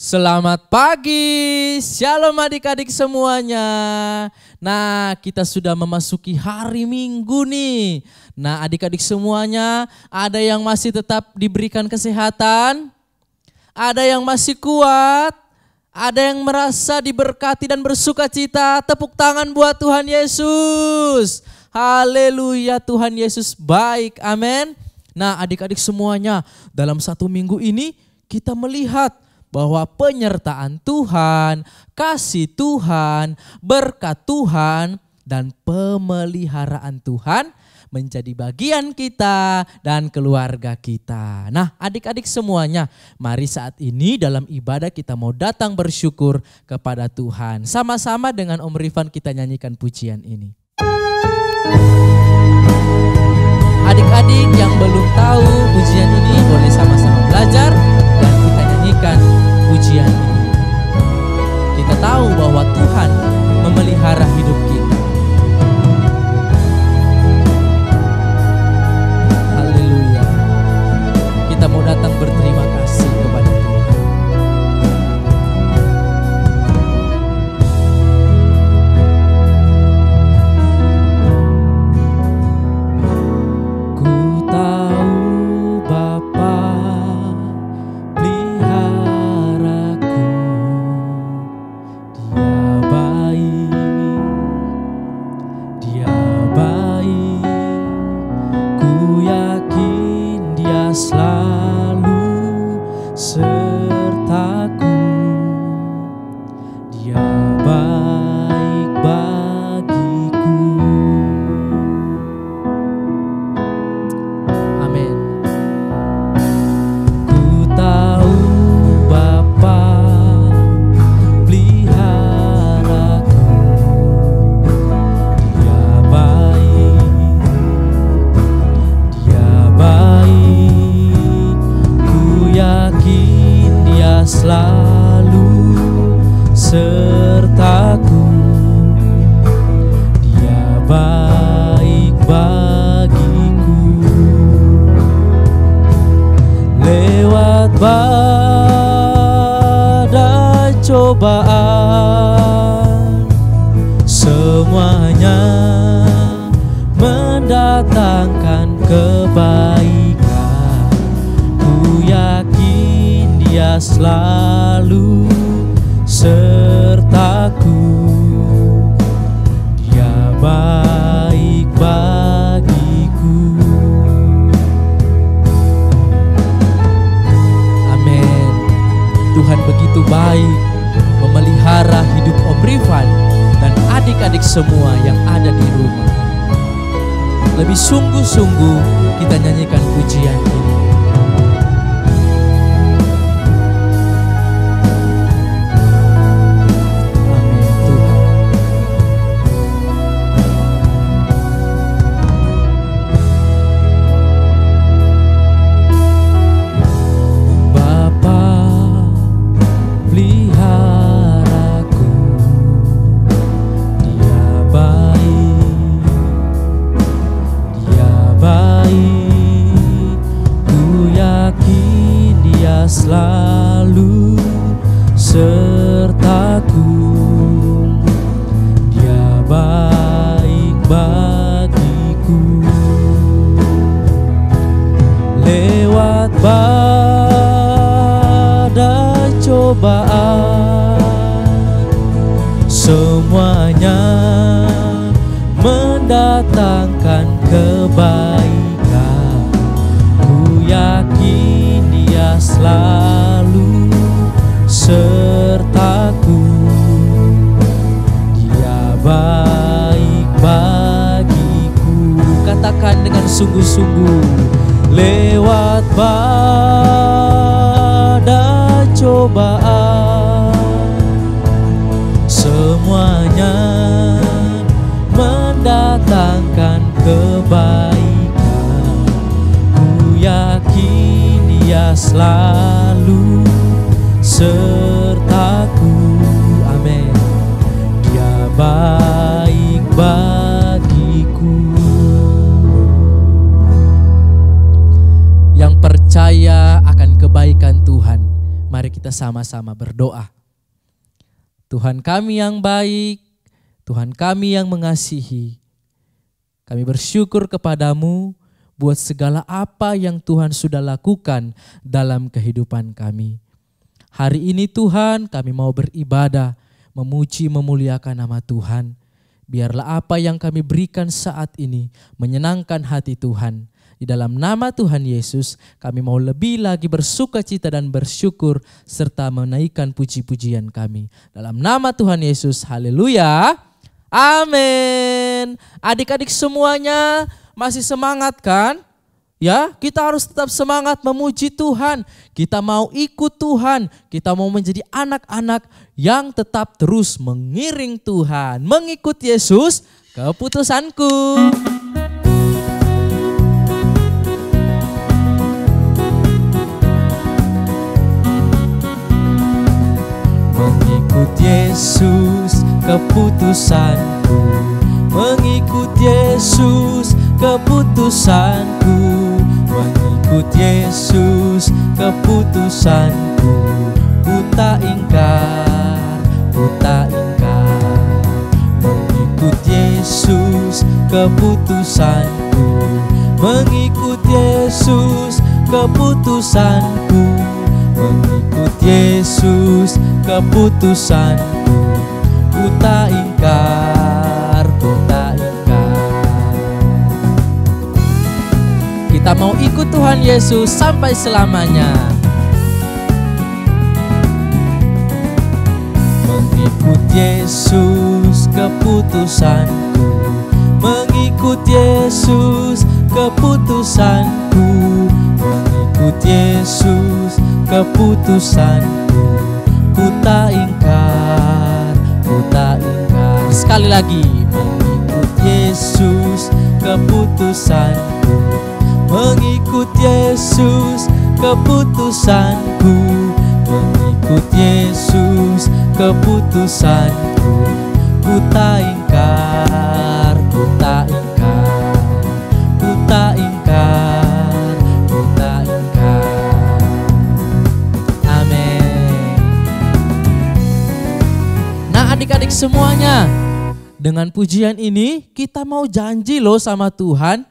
Selamat pagi, shalom adik-adik semuanya. Nah, kita sudah memasuki hari Minggu nih. Nah, adik-adik semuanya, ada yang masih tetap diberikan kesehatan, ada yang masih kuat, ada yang merasa diberkati dan bersuka cita. Tepuk tangan buat Tuhan Yesus. Haleluya, Tuhan Yesus baik, amin. Nah, adik-adik semuanya, dalam satu minggu ini kita melihat bahwa penyertaan Tuhan, kasih Tuhan, berkat Tuhan, dan pemeliharaan Tuhan menjadi bagian kita dan keluarga kita. Nah, adik-adik semuanya, mari saat ini dalam ibadah kita mau datang bersyukur kepada Tuhan. Sama-sama dengan Om Rifan kita nyanyikan pujian ini. Adik-adik yang belum tahu pujian ini boleh sama-sama belajar dan kita nyanyikan pujian ini. Kita tahu bahwa Tuhan memelihara hidup kita. Haleluya. Kita mau datang berterima kasih kepada Tuhan. Ku tahu Bapa selalu sertaku, Dia baik bagiku. Amin. Ku tahu Bapa peliharaku, Dia baik, Dia baik. Yakin Dia selalu sertaku, Dia baik bagiku. Lewat badai cobaan, semuanya mendatangkan kebaikan. Yakin Dia selalu sertaku, Dia baik bagiku. Amin. Tuhan begitu baik memelihara hidup Om Rifan dan adik-adik semua yang ada di rumah. Lebih sungguh-sungguh kita nyanyikan pujian ini. Selalu sertaku, Dia baik bagiku. Lewat badai cobaan, semuanya mendatangkan kebaikan. Ku yakin Dia selalu sertaku, Dia baik bagiku. Katakan dengan sungguh-sungguh. Lewat badai cobaan, semuanya mendatangkan kebaikan. Ku yakin Dia selalu sertaku, amin. Dia baik bagiku. Yang percaya akan kebaikan Tuhan, mari Mari kita sama-sama berdoa. Tuhan kami yang baik, Tuhan kami yang mengasihi, kami bersyukur kepadamu buat segala apa yang Tuhan sudah lakukan dalam kehidupan kami. Hari ini Tuhan kami mau beribadah, memuji memuliakan nama Tuhan. Biarlah apa yang kami berikan saat ini menyenangkan hati Tuhan. Di dalam nama Tuhan Yesus, kami mau lebih lagi bersukacita dan bersyukur serta menaikkan puji-pujian kami. Dalam nama Tuhan Yesus, haleluya, amin. Adik-adik semuanya masih semangat kan? Ya, kita harus tetap semangat memuji Tuhan. Kita mau ikut Tuhan, kita mau menjadi anak-anak yang tetap terus mengiring Tuhan. Mengikut Yesus, keputusanku. Mengikut Yesus keputusanku, mengikut Yesus keputusanku, mengikut Yesus keputusanku. Ku tak ingkar, ku tak ingkar. Mengikut Yesus keputusanku, mengikut Yesus keputusanku, mengikut Yesus keputusanku. Ku tak ingkar, ku tak ingkar. Kita mau ikut Tuhan Yesus sampai selamanya. Mengikut Yesus keputusanku, mengikut Yesus keputusanku, mengikut Yesus keputusanku. Ku tak ingkar, ku tak ingkar. Sekali lagi, mengikut Yesus keputusanku, mengikut Yesus keputusanku, mengikut Yesus keputusanku. Ku tak ingkar, ku tak ingkar, ku tak ingkar, ku tak ingkar. Amin. Nah adik-adik semuanya, dengan pujian ini kita mau janji loh sama Tuhan.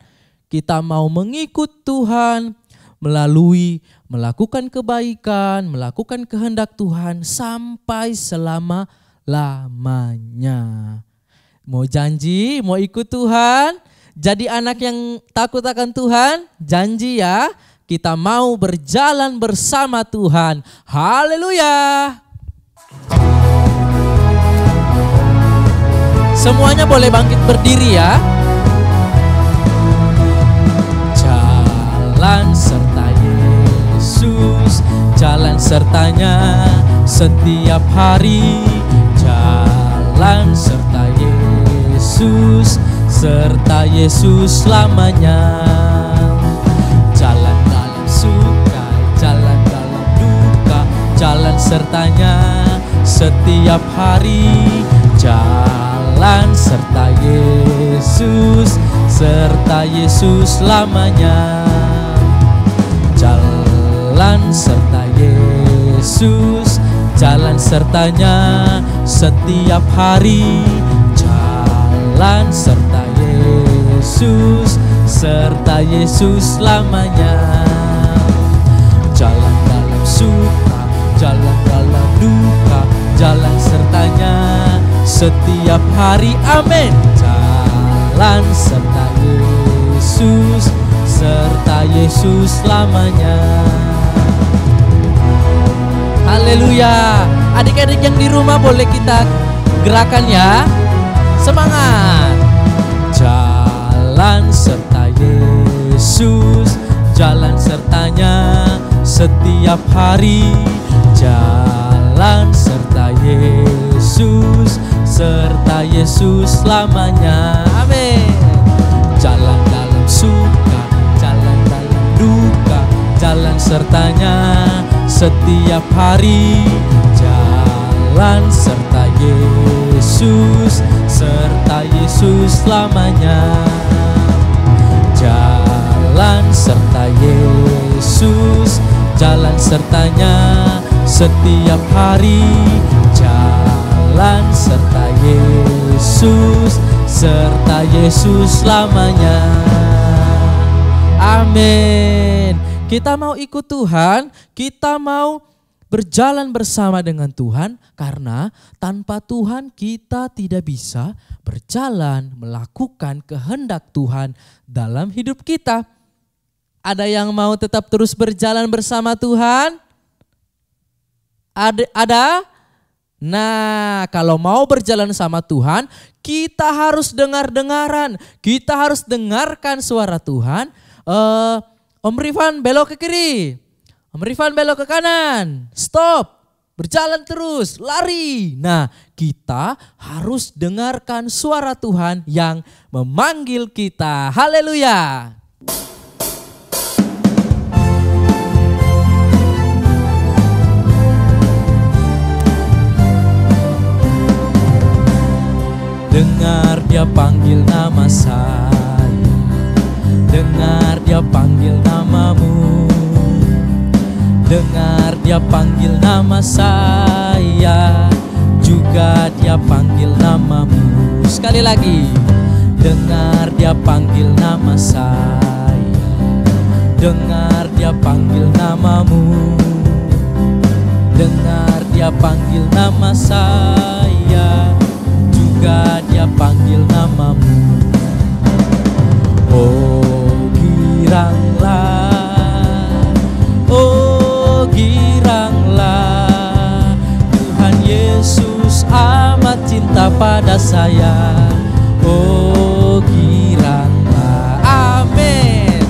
Kita mau mengikut Tuhan melalui melakukan kebaikan, melakukan kehendak Tuhan sampai selama-lamanya. Mau janji, mau ikut Tuhan, jadi anak yang takut akan Tuhan, janji ya, kita mau berjalan bersama Tuhan. Haleluya. Semuanya boleh bangkit berdiri ya. Jalan serta Yesus, jalan sertanya setiap hari. Jalan serta Yesus, serta Yesus selamanya. Jalan dalam suka, jalan dalam duka, jalan sertanya setiap hari. Jalan serta Yesus, serta Yesus selamanya. Jalan serta Yesus, jalan sertanya setiap hari. Jalan serta Yesus, serta Yesus selamanya. Jalan dalam suka, jalan dalam duka, jalan sertanya setiap hari. Amin. Jalan serta Yesus, serta Yesus selamanya. Haleluya. Adik-adik yang di rumah boleh kita gerakan ya. Semangat. Jalan serta Yesus, jalan sertanya setiap hari. Jalan serta Yesus, serta Yesus selamanya. Amin. Jalan dalam suka, jalan dalam duka, jalan sertanya setiap hari. Jalan serta Yesus, serta Yesus selamanya. Jalan serta Yesus, jalan sertanya setiap hari jalan serta Yesus selamanya. Amin. Kita mau ikut Tuhan, kita mau berjalan bersama dengan Tuhan, karena tanpa Tuhan kita tidak bisa berjalan melakukan kehendak Tuhan dalam hidup kita. Ada yang mau tetap terus berjalan bersama Tuhan? Ada? Nah, kalau mau berjalan sama Tuhan, kita harus dengar-dengaran. Kita harus dengarkan suara Tuhan. Om Rifan belok ke kiri. Om Rifan belok ke kanan. Stop. Berjalan terus, lari. Nah, kita harus dengarkan suara Tuhan yang memanggil kita. Haleluya. Dengar dia panggil nama saya, dengar dia panggil namamu, dengar dia panggil nama saya, juga dia panggil namamu. Sekali lagi, dengar dia panggil nama saya, dengar dia panggil namamu, dengar dia panggil nama saya, juga dia panggil namamu. Oh giranglah, oh giranglah, Tuhan Yesus amat cinta pada saya. Oh giranglah, amin.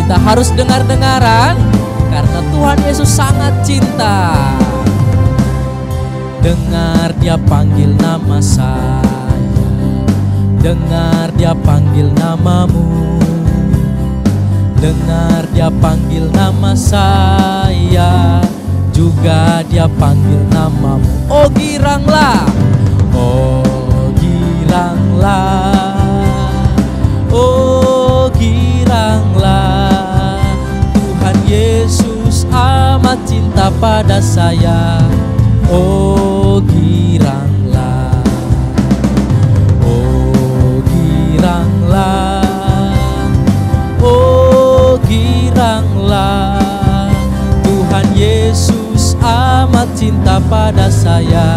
Kita harus dengar-dengaran karena Tuhan Yesus sangat cinta. Dengar dia panggil nama saya, dengar dia panggil namamu, dengar dia panggil nama saya, juga dia panggil namamu. Oh giranglah, oh giranglah, oh giranglah, Tuhan Yesus amat cinta pada saya. Oh giranglah, oh giranglah, oh giranglah, Tuhan Yesus amat cinta pada saya.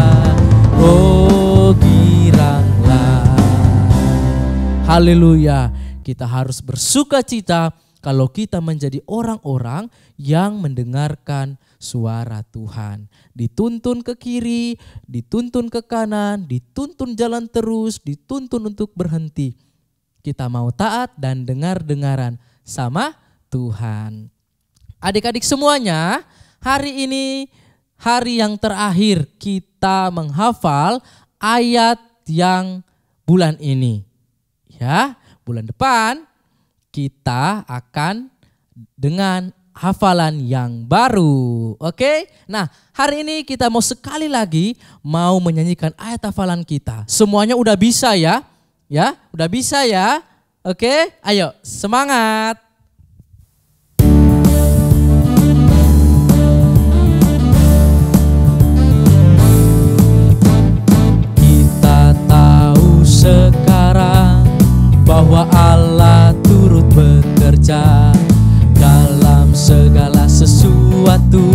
Oh giranglah. Haleluya. Kita harus bersuka cita kalau kita menjadi orang-orang yang mendengarkan suara Tuhan. Dituntun ke kiri, dituntun ke kanan, dituntun jalan terus, dituntun untuk berhenti. Kita mau taat dan dengar-dengaran sama Tuhan. Adik-adik semuanya, hari ini hari yang terakhir kita menghafal ayat yang bulan ini. Ya, bulan depan kita akan dengan hafalan yang baru. Oke? Nah, hari ini kita mau sekali lagi mau menyanyikan ayat hafalan kita. Semuanya udah bisa ya? Ya, udah bisa ya? Oke? Ayo, semangat. Kita tahu sekarang bahwa Allah turut bekerja dalam segala sesuatu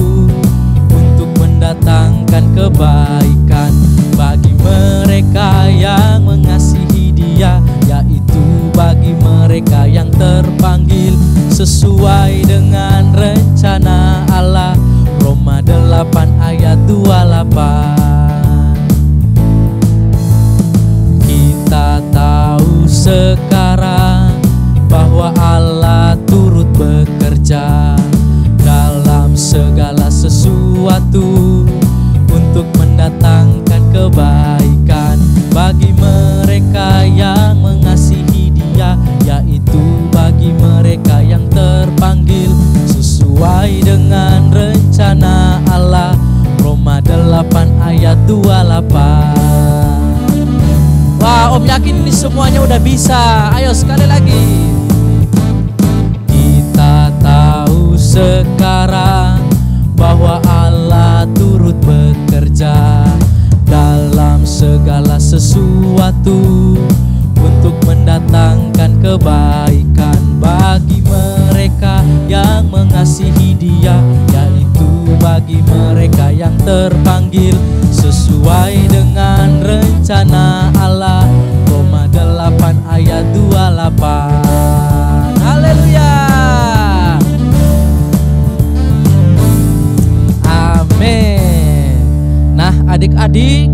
untuk mendatangkan kebaikan bagi mereka yang mengasihi Dia, yaitu bagi mereka yang terpanggil sesuai dengan rencana Allah. Roma 8 ayat 28. Kita tahu sekarang bahwa Allah turut bekerja dalam segala sesuatu untuk mendatangkan kebaikan bagi mereka yang mengasihi Dia, yaitu bagi mereka yang terpanggil sesuai dengan rencana Allah. Roma 8 ayat 28. Wah, Om yakin ini semuanya udah bisa. Ayo sekali lagi. Kita tahu sekarang bahwa Allah turut bekerja dalam segala sesuatu untuk mendatangkan kebaikan bagi mereka yang mengasihi Dia, yaitu bagi mereka yang terpanggil sesuai dengan rencana Allah. Roma 8 ayat 28. Haleluya. Amin. Nah, adik-adik,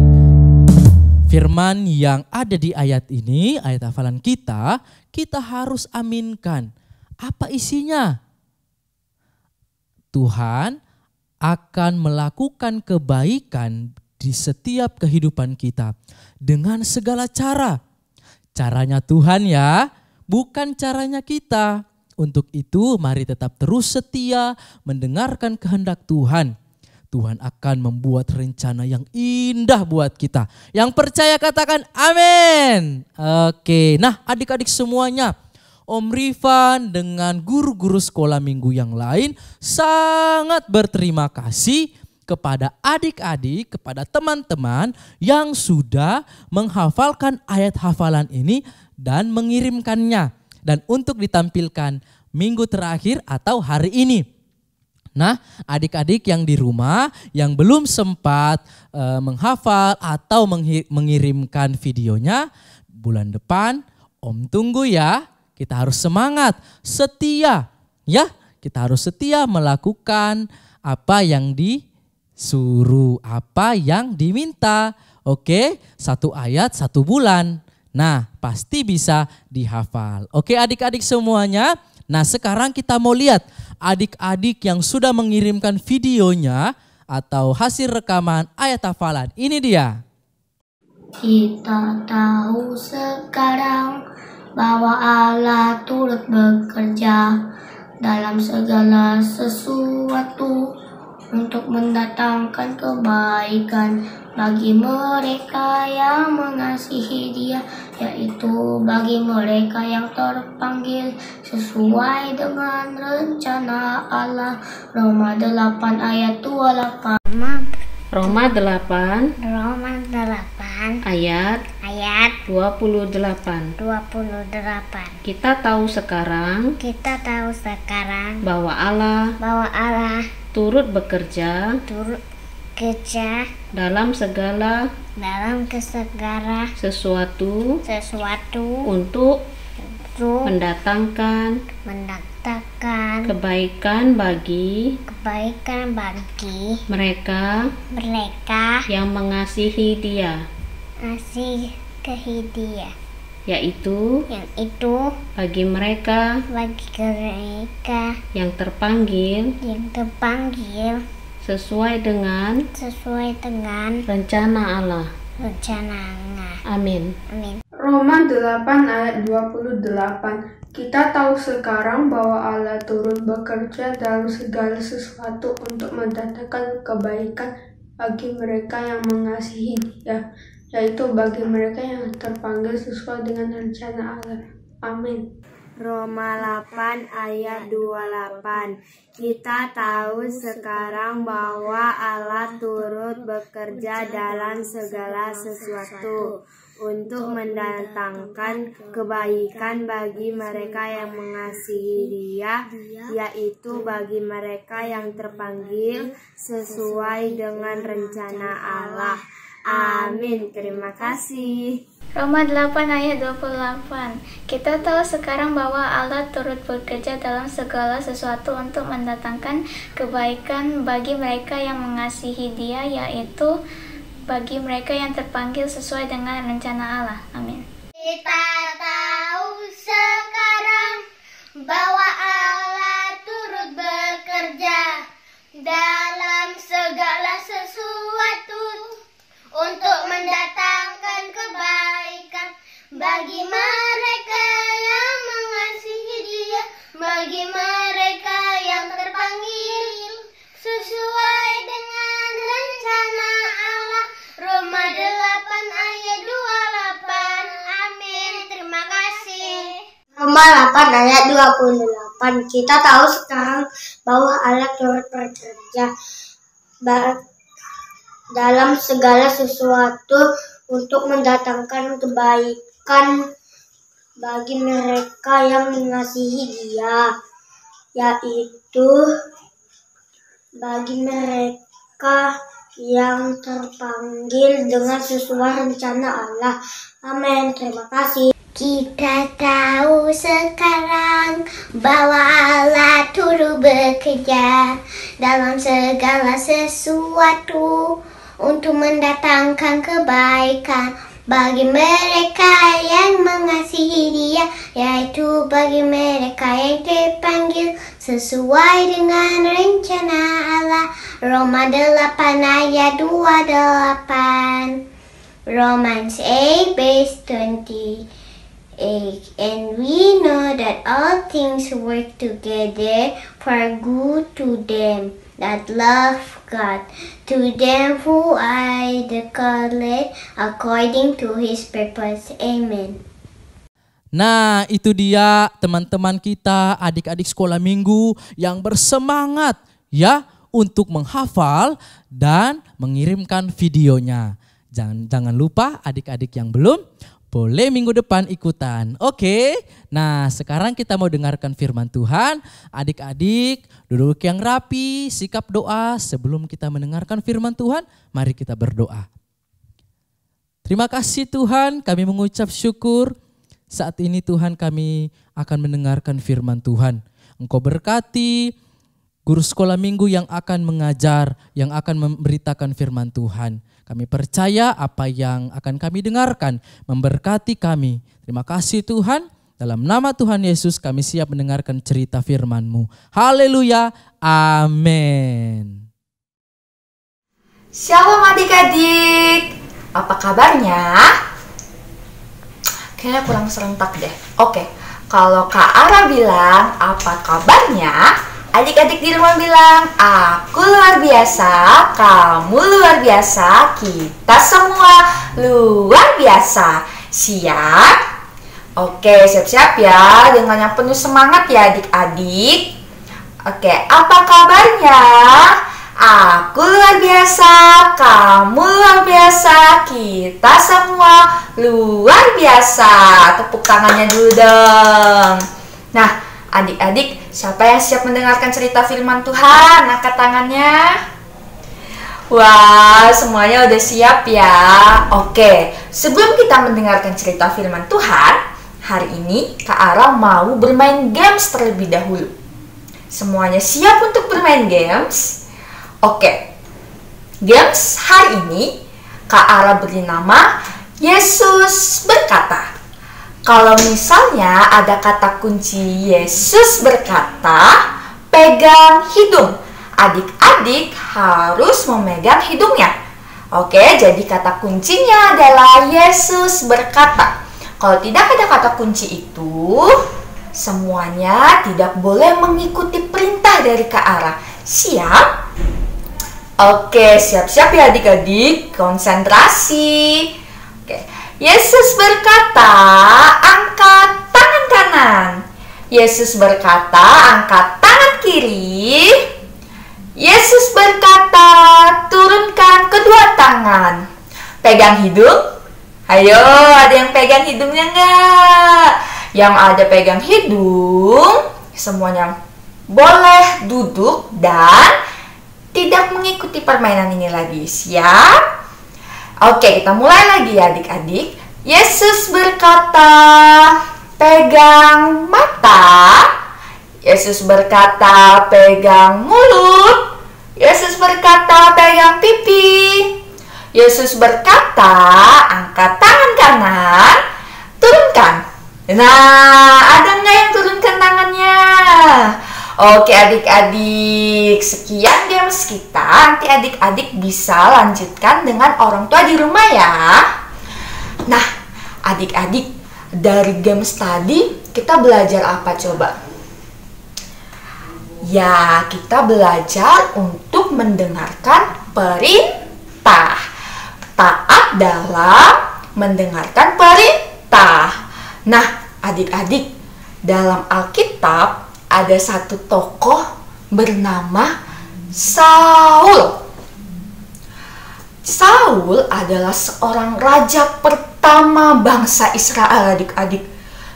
firman yang ada di ayat ini, ayat hafalan kita harus aminkan. Apa isinya? Tuhan akan melakukan kebaikan di setiap kehidupan kita dengan segala cara. Caranya Tuhan ya, bukan caranya kita. Untuk itu mari tetap terus setia mendengarkan kehendak Tuhan. Tuhan akan membuat rencana yang indah buat kita. Yang percaya katakan amin. Oke, nah adik-adik semuanya, Om Rifan dengan guru-guru sekolah minggu yang lain sangat berterima kasih kepada adik-adik, kepada teman-teman yang sudah menghafalkan ayat hafalan ini dan mengirimkannya. Dan untuk ditampilkan minggu terakhir atau hari ini. Nah, adik-adik yang di rumah yang belum sempat menghafal atau mengirimkan videonya, bulan depan Om tunggu ya. Kita harus semangat, setia ya. Kita harus setia melakukan apa yang disuruh, apa yang diminta. Oke, 1 ayat 1 bulan. Nah, pasti bisa dihafal. Oke adik-adik semuanya. Nah, sekarang kita mau lihat adik-adik yang sudah mengirimkan videonya atau hasil rekaman ayat hafalan. Ini dia. Kita tahu sekarang bahwa Allah turut bekerja dalam segala sesuatu untuk mendatangkan kebaikan bagi mereka yang mengasihi Dia, yaitu bagi mereka yang terpanggil sesuai dengan rencana Allah. Roma 8 ayat 28. Roma 8 ayat 28. Kita tahu sekarang bahwa Allah turut bekerja dalam segala sesuatu untuk mendatangkan kebaikan bagi mereka yang mengasihi Dia, yaitu bagi mereka yang terpanggil sesuai dengan rencana Allah. Amin. Roma 8 ayat 28. Kita tahu sekarang bahwa Allah turut bekerja dalam segala sesuatu untuk mendatangkan kebaikan bagi mereka yang mengasihi Dia, yaitu bagi mereka yang terpanggil sesuai dengan rencana Allah. Amin. Roma 8 ayat 28. Kita tahu sekarang bahwa Allah turut bekerja dalam segala sesuatu untuk mendatangkan kebaikan bagi mereka yang mengasihi Dia, yaitu bagi mereka yang terpanggil sesuai dengan rencana Allah. Amin. Terima kasih. Roma 8 ayat 28. Kita tahu sekarang bahwa Allah turut bekerja dalam segala sesuatu untuk mendatangkan kebaikan bagi mereka yang mengasihi Dia, yaitu bagi mereka yang terpanggil sesuai dengan rencana Allah. Amin. Kita tahu sekarang bahwa Allah turut bekerja dalam segala sesuatu untuk mendatangkan kebaikan bagi mereka yang mengasihi Dia, bagi mereka yang terpanggil sesuai dengan rencana Allah. Roma 8 ayat 28. Amin. Terima kasih. Roma 8 ayat 28. Kita tahu sekarang bahwa Allah turut bekerja dalam segala sesuatu untuk mendatangkan kebaikan bagi mereka yang mengasihi Dia, yaitu bagi mereka yang terpanggil dengan sesuai rencana Allah. Amin. Terima kasih. Kita tahu sekarang bahwa Allah turut bekerja dalam segala sesuatu untuk mendatangkan kebaikan bagi mereka yang mengasihi Dia, yaitu bagi mereka yang terpanggil sesuai dengan rencana Allah. Roma 8 ayat 28. Romans 8 verse 28. And we know that all things work together for good to them that love God, to them who are the called according to His purpose. Amen. Nah, itu dia teman-teman kita, adik-adik sekolah minggu yang bersemangat ya untuk menghafal dan mengirimkan videonya. Jangan lupa adik-adik yang belum, boleh minggu depan ikutan. Oke. Nah, sekarang kita mau dengarkan firman Tuhan. Adik-adik duduk yang rapi, sikap doa. Sebelum kita mendengarkan firman Tuhan, mari kita berdoa. Terima kasih Tuhan, kami mengucap syukur. Saat ini Tuhan kami akan mendengarkan firman Tuhan. Engkau berkati guru sekolah minggu yang akan mengajar, yang akan memberitakan firman Tuhan. Kami percaya apa yang akan kami dengarkan memberkati kami. Terima kasih Tuhan. Dalam nama Tuhan Yesus kami siap mendengarkan cerita firman-Mu. Haleluya. Amin. Shalom adik-adik. Apa kabarnya? Kayaknya kurang serentak deh. Oke, kalau Kak Ara bilang apa kabarnya, adik-adik di rumah bilang, aku luar biasa, kamu luar biasa, kita semua luar biasa. Siap? Oke, siap-siap ya, dengan yang penuh semangat ya adik-adik. Oke, apa kabarnya? Aku luar biasa, kamu luar biasa, kita semua luar biasa. Tepuk tangannya dulu dong. Nah, adik-adik, siapa yang siap mendengarkan cerita firman Tuhan? Angkat tangannya. Wah, semuanya udah siap ya. Oke, sebelum kita mendengarkan cerita firman Tuhan, hari ini Kak Ara mau bermain games terlebih dahulu. Semuanya siap untuk bermain games? Oke, games hari ini Kak Ara beri nama Yesus berkata. Kalau misalnya ada kata kunci Yesus berkata, pegang hidung. Adik-adik harus memegang hidungnya. Oke, jadi kata kuncinya adalah Yesus berkata. Kalau tidak ada kata kunci itu, semuanya tidak boleh mengikuti perintah dari Kak Ara. Siap? Oke, siap-siap ya adik-adik. Konsentrasi. Oke. Yesus berkata, angkat tangan kanan. Yesus berkata, angkat tangan kiri. Yesus berkata, turunkan kedua tangan. Pegang hidung. Ayo, ada yang pegang hidungnya enggak? Yang ada pegang hidung, semuanya boleh duduk dan tidak mengikuti permainan ini lagi. Siap? Oke, kita mulai lagi ya adik-adik. Yesus berkata, pegang mata. Yesus berkata, pegang mulut. Yesus berkata, pegang pipi. Yesus berkata, angkat tangan kanan, turunkan. Nah, ada nggak yang turunkan tangannya? Oke adik-adik, sekian games kita. Nanti adik-adik bisa lanjutkan dengan orang tua di rumah ya. Nah, adik-adik, dari games tadi kita belajar apa coba? Ya, kita belajar untuk mendengarkan perintah. Taat dalam mendengarkan perintah. Nah, adik-adik, dalam Alkitab ada satu tokoh bernama Saul. Saul adalah seorang raja pertama bangsa Israel, adik-adik.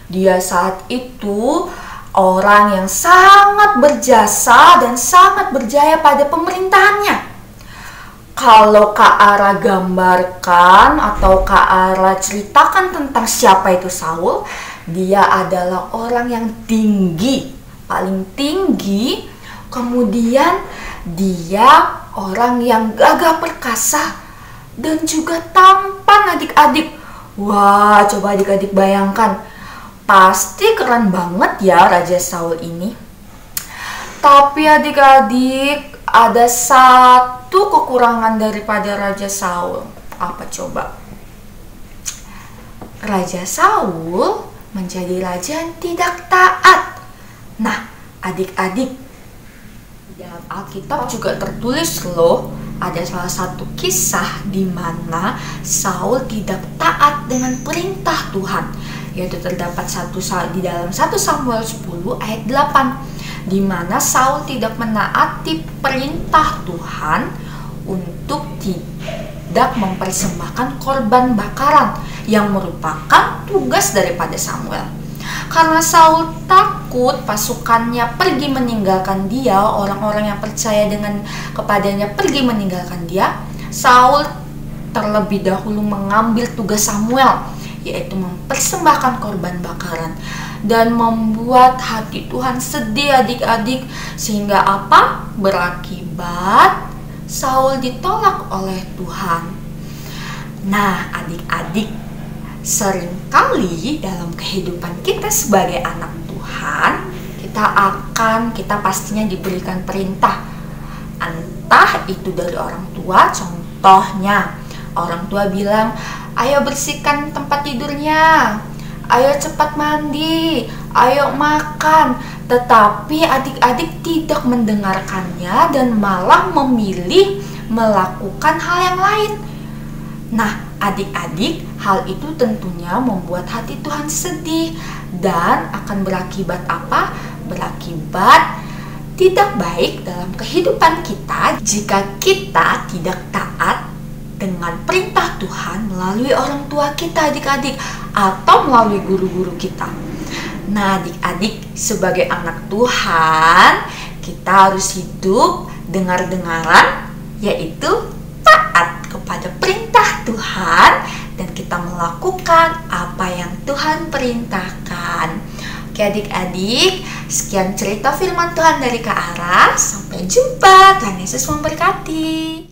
Dia saat itu orang yang sangat berjasa dan sangat berjaya pada pemerintahannya. Kalau Kak Ara gambarkan atau Kak Ara ceritakan tentang siapa itu Saul, dia adalah orang yang tinggi, paling tinggi. Kemudian dia orang yang gagah perkasa dan juga tampan, adik-adik. Wah, coba adik-adik bayangkan. Pasti keren banget ya Raja Saul ini. Tapi adik-adik, ada satu kekurangan daripada Raja Saul. Apa coba? Raja Saul menjadi raja yang tidak taat. Nah, adik-adik, dalam Alkitab juga tertulis loh, ada salah satu kisah di mana Saul tidak taat dengan perintah Tuhan, yaitu terdapat di dalam 1 Samuel 10 ayat 8, di mana Saul tidak menaati perintah Tuhan untuk tidak mempersembahkan korban bakaran yang merupakan tugas daripada Samuel. Karena Saul takut pasukannya pergi meninggalkan dia, orang-orang yang percaya kepadanya pergi meninggalkan dia, Saul terlebih dahulu mengambil tugas Samuel, yaitu mempersembahkan korban bakaran, dan membuat hati Tuhan sedih, adik-adik, sehingga apa? Berakibat Saul ditolak oleh Tuhan. Nah, adik-adik, seringkali dalam kehidupan kita sebagai anak Tuhan, kita pastinya diberikan perintah, entah itu dari orang tua. Contohnya, orang tua bilang, ayo bersihkan tempat tidurnya, ayo cepat mandi, ayo makan. Tetapi adik-adik tidak mendengarkannya dan malah memilih melakukan hal yang lain. Nah, adik-adik, hal itu tentunya membuat hati Tuhan sedih dan akan berakibat apa? Berakibat tidak baik dalam kehidupan kita jika kita tidak taat dengan perintah Tuhan melalui orang tua kita, adik-adik, atau melalui guru-guru kita. Nah, adik-adik, sebagai anak Tuhan, kita harus hidup dengar-dengaran, yaitu taat kepada perintah Tuhan, dan kita melakukan apa yang Tuhan perintahkan. Oke adik-adik, sekian cerita firman Tuhan dari Kak Ara. Sampai jumpa, Tuhan Yesus memberkati.